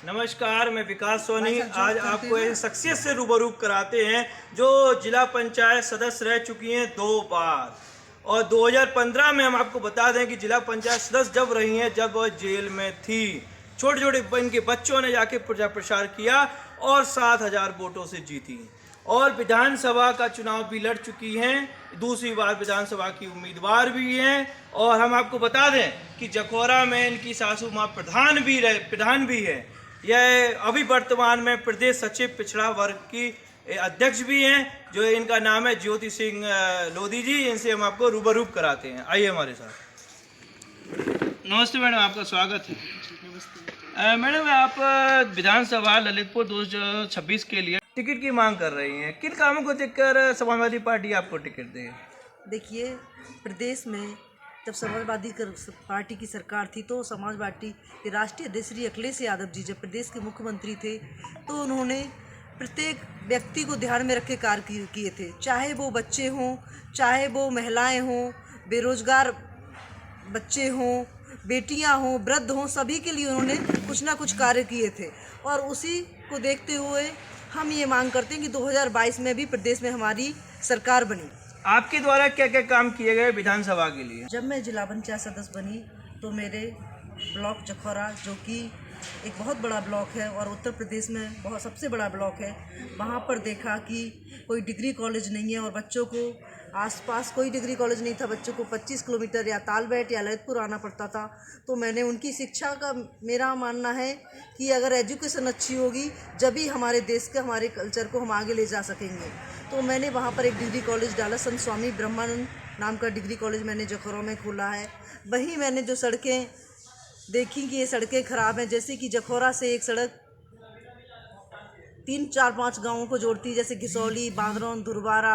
नमस्कार, मैं विकास सोनी। आज आपको एक शख्सियत से रूबरू कराते हैं जो जिला पंचायत सदस्य रह चुकी हैं 2 बार। और 2015 में हम आपको बता दें कि जिला पंचायत सदस्य जब रही हैं जब वह जेल में थी। छोटे छोटे इनके बच्चों ने जाके प्रचार प्रसार किया और 7,000 वोटों से जीती और विधानसभा का चुनाव भी लड़ चुकी हैं। दूसरी बार विधानसभा की उम्मीदवार भी हैं। और हम आपको बता दें कि जखौरा में इनकी सासू माँ प्रधान भी है। यह अभी वर्तमान में प्रदेश सचिव पिछड़ा वर्ग की अध्यक्ष भी हैं, जो इनका नाम है ज्योति सिंह लोधी जी। इनसे हम आपको रूबरू कराते हैं, आइए हमारे साथ। नमस्ते मैडम, आपका स्वागत है। मैडम, आप विधानसभा ललितपुर 2026 के लिए टिकट की मांग कर रही हैं। किन कामों को देखकर समाजवादी पार्टी आपको टिकट देगी? देखिए, प्रदेश में जब समाजवादी पार्टी की सरकार थी तो समाजवादी के राष्ट्रीय अध्यक्ष श्री अखिलेश यादव जी जब प्रदेश के मुख्यमंत्री थे तो उन्होंने प्रत्येक व्यक्ति को ध्यान में रख के कार्य किए थे। चाहे वो बच्चे हों, चाहे वो महिलाएं हों, बेरोजगार बच्चे हों, बेटियां हों, वृद्ध हों, सभी के लिए उन्होंने कुछ ना कुछ कार्य किए थे। और उसी को देखते हुए हम ये मांग करते हैं कि 2022 में भी प्रदेश में हमारी सरकार बनी। आपके द्वारा क्या क्या काम किए गए विधानसभा के लिए? जब मैं जिला पंचायत सदस्य बनी तो मेरे ब्लॉक जखौरा, जो कि एक बहुत बड़ा ब्लॉक है और उत्तर प्रदेश में बहुत सबसे बड़ा ब्लॉक है, वहाँ पर देखा कि कोई डिग्री कॉलेज नहीं है और बच्चों को आसपास कोई डिग्री कॉलेज नहीं था। बच्चों को 25 किलोमीटर या तालबेट या ललितपुर आना पड़ता था। तो मैंने उनकी शिक्षा का, मेरा मानना है कि अगर एजुकेशन अच्छी होगी जभी हमारे देश के, हमारे कल्चर को हम आगे ले जा सकेंगे। तो मैंने वहाँ पर एक डिग्री कॉलेज डाला, संत स्वामी ब्रह्मानंद नाम का डिग्री कॉलेज मैंने जखौरा में खोला है। वहीं मैंने जो सड़कें देखी कि ये सड़कें ख़राब हैं, जैसे कि जखौरा से एक सड़क 3-4-5 गाँवों को जोड़ती है, जैसे घिसौली, बांदरौन, दुर्बारा,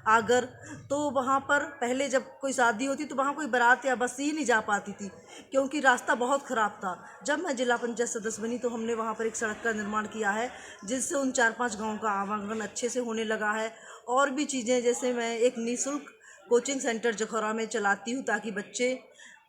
आगर। तो वहाँ पर पहले जब कोई शादी होती तो वहाँ कोई बारात या बस ही नहीं जा पाती थी क्योंकि रास्ता बहुत ख़राब था। जब मैं जिला पंचायत सदस्य बनी तो हमने वहाँ पर एक सड़क का निर्माण किया है जिससे उन 4-5 गाँवों का आवागमन अच्छे से होने लगा है। और भी चीज़ें, जैसे मैं एक निःशुल्क कोचिंग सेंटर जखौरा में चलाती हूँ ताकि बच्चे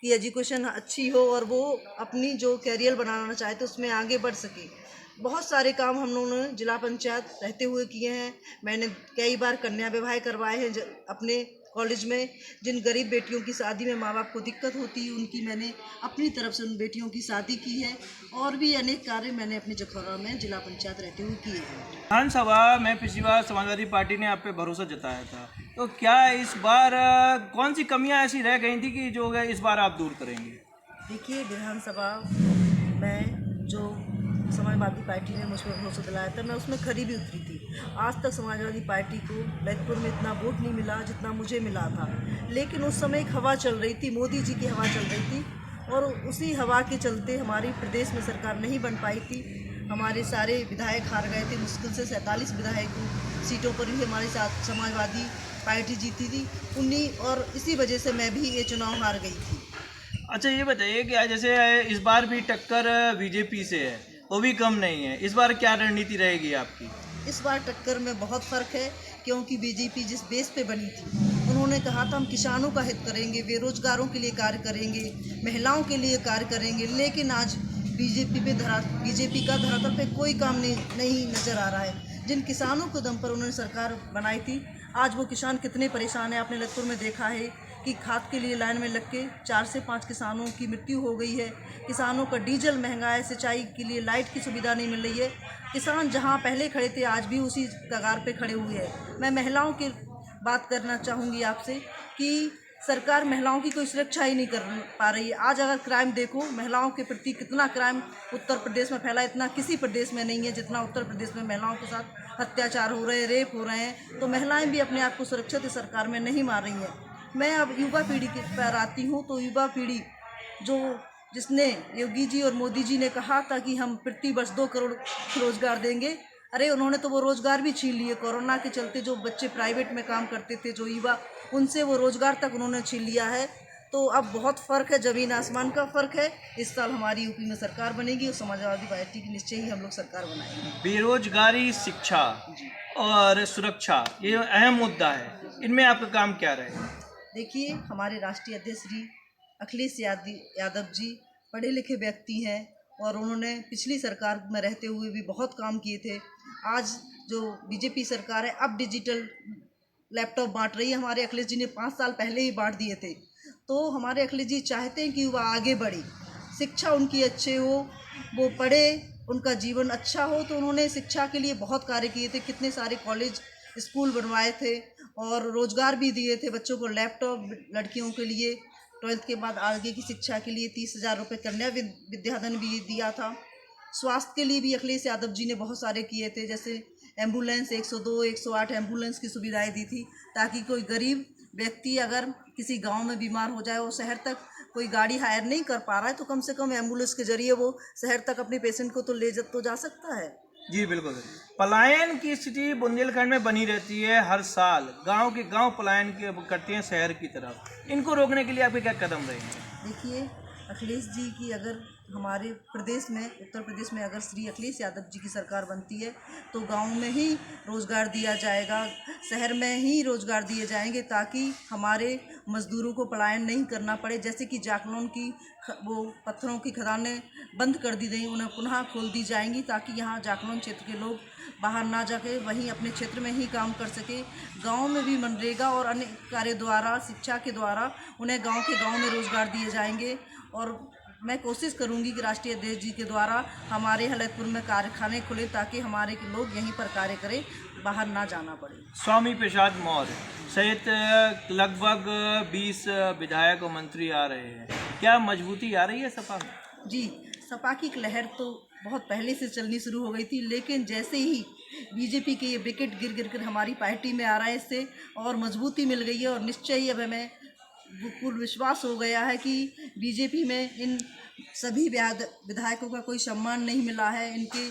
की एजुकेशन अच्छी हो और वो अपनी जो कैरियर बनाना चाहे तो उसमें आगे बढ़ सके। बहुत सारे काम हम लोगों ने जिला पंचायत रहते हुए किए हैं। मैंने कई बार कन्या विवाह करवाए हैं अपने कॉलेज में। जिन गरीब बेटियों की शादी में माँ बाप को दिक्कत होती है उनकी मैंने अपनी तरफ से उन बेटियों की शादी की है। और भी अनेक कार्य मैंने अपनी जखौरा में जिला पंचायत रहते हुए किए हैं। विधानसभा में पिछली बार समाजवादी पार्टी ने आप पे भरोसा जताया था, तो क्या इस बार कौन सी कमियां ऐसी रह गई थी कि जो है इस बार आप दूर करेंगे? देखिए, विधानसभा में जो समाजवादी पार्टी ने मुझ पर भरोसा दिलाया था, मैं उसमें खरी भी उतरी थी। आज तक समाजवादी पार्टी को ललितपुर में इतना वोट नहीं मिला जितना मुझे मिला था, लेकिन उस समय एक हवा चल रही थी, मोदी जी की हवा चल रही थी और उसी हवा के चलते हमारी प्रदेश में सरकार नहीं बन पाई थी। हमारे सारे विधायक हार गए थे, मुश्किल से 47 विधायकों सीटों पर ही हमारे साथ समाजवादी पार्टी जीती थी उन्हीं, और इसी वजह से मैं भी ये चुनाव हार गई थी। अच्छा, ये बताइए कि जैसे इस बार भी टक्कर बीजेपी से है, वो भी कम नहीं है। इस बार क्या रणनीति रहेगी आपकी? इस बार टक्कर में बहुत फ़र्क है क्योंकि बीजेपी जिस बेस पे बनी थी, उन्होंने कहा था हम किसानों का हित करेंगे, बेरोजगारों के लिए कार्य करेंगे, महिलाओं के लिए कार्य करेंगे। लेकिन आज बीजेपी का धरातल पे कोई काम नहीं नज़र आ रहा है। जिन किसानों के दम पर उन्होंने सरकार बनाई थी, आज वो किसान कितने परेशान हैं। आपने ललितपुर में देखा है कि खाद के लिए लाइन में लग के 4 से 5 किसानों की मृत्यु हो गई है। किसानों का डीजल महंगा है, सिंचाई के लिए लाइट की सुविधा नहीं मिल रही है। किसान जहां पहले खड़े थे आज भी उसी कगार पे खड़े हुए हैं। मैं महिलाओं की बात करना चाहूँगी आपसे कि सरकार महिलाओं की कोई सुरक्षा ही नहीं कर पा रही है। आज अगर क्राइम देखो, महिलाओं के प्रति कितना क्राइम उत्तर प्रदेश में फैला, इतना किसी प्रदेश में नहीं है जितना उत्तर प्रदेश में महिलाओं के साथ अत्याचार हो रहे हैं, रेप हो रहे हैं। तो महिलाएं भी अपने आप को सुरक्षित सरकार में नहीं मान रही हैं। मैं अब युवा पीढ़ी के पर आती हूँ तो युवा पीढ़ी जिसने योगी जी और मोदी जी ने कहा था कि हम प्रति वर्ष 2 करोड़ रोजगार देंगे, अरे उन्होंने तो वो रोजगार भी छीन लिए। कोरोना के चलते जो बच्चे प्राइवेट में काम करते थे, जो युवा, उनसे वो रोजगार तक उन्होंने छीन लिया है। तो अब बहुत फ़र्क है, ज़मीन आसमान का फ़र्क है। इस साल हमारी यूपी में सरकार बनेगी और समाजवादी पार्टी की निश्चय ही हम लोग सरकार बनाएंगे। बेरोजगारी, शिक्षा और सुरक्षा, ये अहम मुद्दा है। इनमें आपका काम क्या रहेगा? देखिए, हमारे राष्ट्रीय अध्यक्ष श्री अखिलेश यादव जी पढ़े लिखे व्यक्ति हैं और उन्होंने पिछली सरकार में रहते हुए भी बहुत काम किए थे। आज जो बीजेपी सरकार है अब डिजिटल लैपटॉप बांट रही है। हमारे अखिलेश जी ने 5 साल पहले ही बांट दिए थे। तो हमारे अखिलेश जी चाहते हैं कि वह आगे बढ़े, शिक्षा उनकी अच्छे हो, वो पढ़े, उनका जीवन अच्छा हो। तो उन्होंने शिक्षा के लिए बहुत कार्य किए थे, कितने सारे कॉलेज स्कूल बनवाए थे और रोज़गार भी दिए थे बच्चों को, लैपटॉप लड़कियों के लिए, 12th के बाद आगे की शिक्षा के लिए 30,000 रुपये कन्या विद्याधन भी दिया था। स्वास्थ्य के लिए भी अखिलेश यादव जी ने बहुत सारे किए थे, जैसे एम्बुलेंस 102, 108 एम्बुलेंस की सुविधाएं दी थी, ताकि कोई गरीब व्यक्ति अगर किसी गांव में बीमार हो जाए, वो शहर तक कोई गाड़ी हायर नहीं कर पा रहा है, तो कम से कम एम्बुलेंस के जरिए वो शहर तक अपने पेशेंट को तो ले तो जा सकता है। जी बिल्कुल। पलायन की स्थिति बुंदेलखंड में बनी रहती है हर साल, गांव के गांव पलायन करते हैं शहर की तरफ। इनको रोकने के लिए आपके क्या कदम रहेंगे? देखिए, अखिलेश जी की अगर हमारे प्रदेश में, उत्तर प्रदेश में अगर श्री अखिलेश यादव जी की सरकार बनती है तो गांव में ही रोज़गार दिया जाएगा, शहर में ही रोज़गार दिए जाएंगे, ताकि हमारे मज़दूरों को पलायन नहीं करना पड़े। जैसे कि जाखलौन की वो पत्थरों की खदानें बंद कर दी गई, उन्हें पुनः खोल दी जाएंगी, ताकि यहाँ जाखलौन क्षेत्र के लोग बाहर ना जाके वहीं अपने क्षेत्र में ही काम कर सके। गांव में भी मनरेगा और अन्य कार्य द्वारा, शिक्षा के द्वारा उन्हें गांव के गांव में रोज़गार दिए जाएंगे। और मैं कोशिश करूंगी कि राष्ट्रीय अध्यक्ष जी के द्वारा हमारे हलतपुर में कारखाने खुले, ताकि हमारे लोग यहीं पर कार्य करें, बाहर ना जाना पड़े। स्वामी प्रसाद मौर्य सहित लगभग 20 विधायक और मंत्री आ रहे हैं, क्या मजबूती आ रही है सपा में? जी, सपा की लहर तो बहुत पहले से चलनी शुरू हो गई थी, लेकिन जैसे ही बीजेपी के ये विकेट गिर गिर कर हमारी पार्टी में आ रहा है, इससे और मजबूती मिल गई है। और निश्चय ही अब हमें पूर्ण विश्वास हो गया है कि बीजेपी में इन सभी विधायकों का कोई सम्मान नहीं मिला है, इनके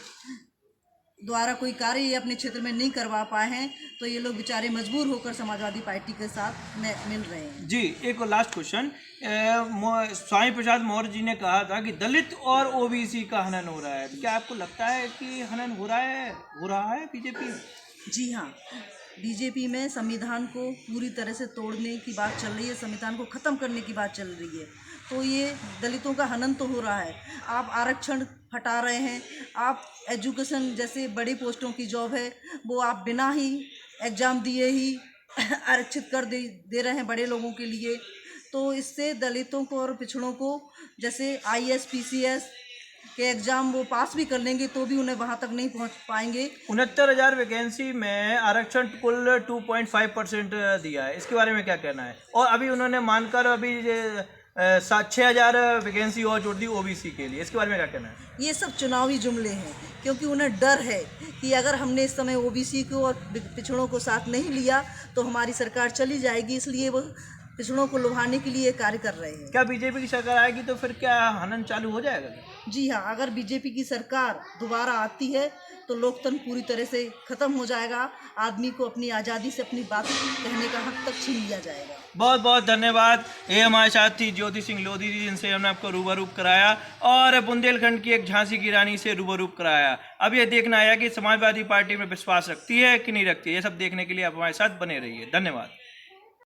द्वारा कोई कार्य ये अपने क्षेत्र में नहीं करवा पाए हैं, तो ये लोग बेचारे मजबूर होकर समाजवादी पार्टी के साथ मिल रहे हैं। जी, एक लास्ट क्वेश्चन। स्वामी प्रसाद मौर्य जी ने कहा था कि दलित और ओबीसी का हनन हो रहा है, तो क्या आपको लगता है कि हनन हो रहा है बीजेपी में? जी हाँ, बीजेपी में संविधान को पूरी तरह से तोड़ने की बात चल रही है, संविधान को ख़त्म करने की बात चल रही है। तो ये दलितों का हनन तो हो रहा है। आप आरक्षण हटा रहे हैं, आप एजुकेशन जैसे बड़ी पोस्टों की जॉब है वो आप बिना ही एग्ज़ाम दिए ही आरक्षित कर दे रहे हैं बड़े लोगों के लिए। तो इससे दलितों को और पिछड़ों को, जैसे IAS PCS के एग्ज़ाम वो पास भी कर लेंगे तो भी उन्हें वहाँ तक नहीं पहुँच पाएंगे। 69,000 वैकेंसी में आरक्षण कुल 2.5% दिया है, इसके बारे में क्या कहना है? और अभी उन्होंने मानकर अभी 6,000 वैकेंसी और जोड़ दी ओबीसी के लिए, इसके बारे में क्या कहना है? ये सब चुनावी जुमले हैं, क्योंकि उन्हें डर है कि अगर हमने इस समय ओबीसी को और पिछड़ों को साथ नहीं लिया तो हमारी सरकार चली जाएगी, इसलिए वो पिछड़ों को लुभाने के लिए कार्य कर रहे हैं। क्या बीजेपी की सरकार आएगी तो फिर क्या हनन चालू हो जाएगा? जी हाँ, अगर बीजेपी की सरकार दोबारा आती है तो लोकतंत्र पूरी तरह से ख़त्म हो जाएगा, आदमी को अपनी आज़ादी से अपनी बात कहने का हक तक छीन लिया जाएगा। बहुत बहुत धन्यवाद। ये हमारे साथ थी ज्योति सिंह लोधी जी, जिनसे हमने आपको रूबरू कराया और बुंदेलखंड की एक झांसी की रानी से रूबरू कराया। अब ये देखना है कि समाजवादी पार्टी में विश्वास रखती है कि नहीं रखती है। ये सब देखने के लिए आप हमारे साथ बने रहिए। धन्यवाद।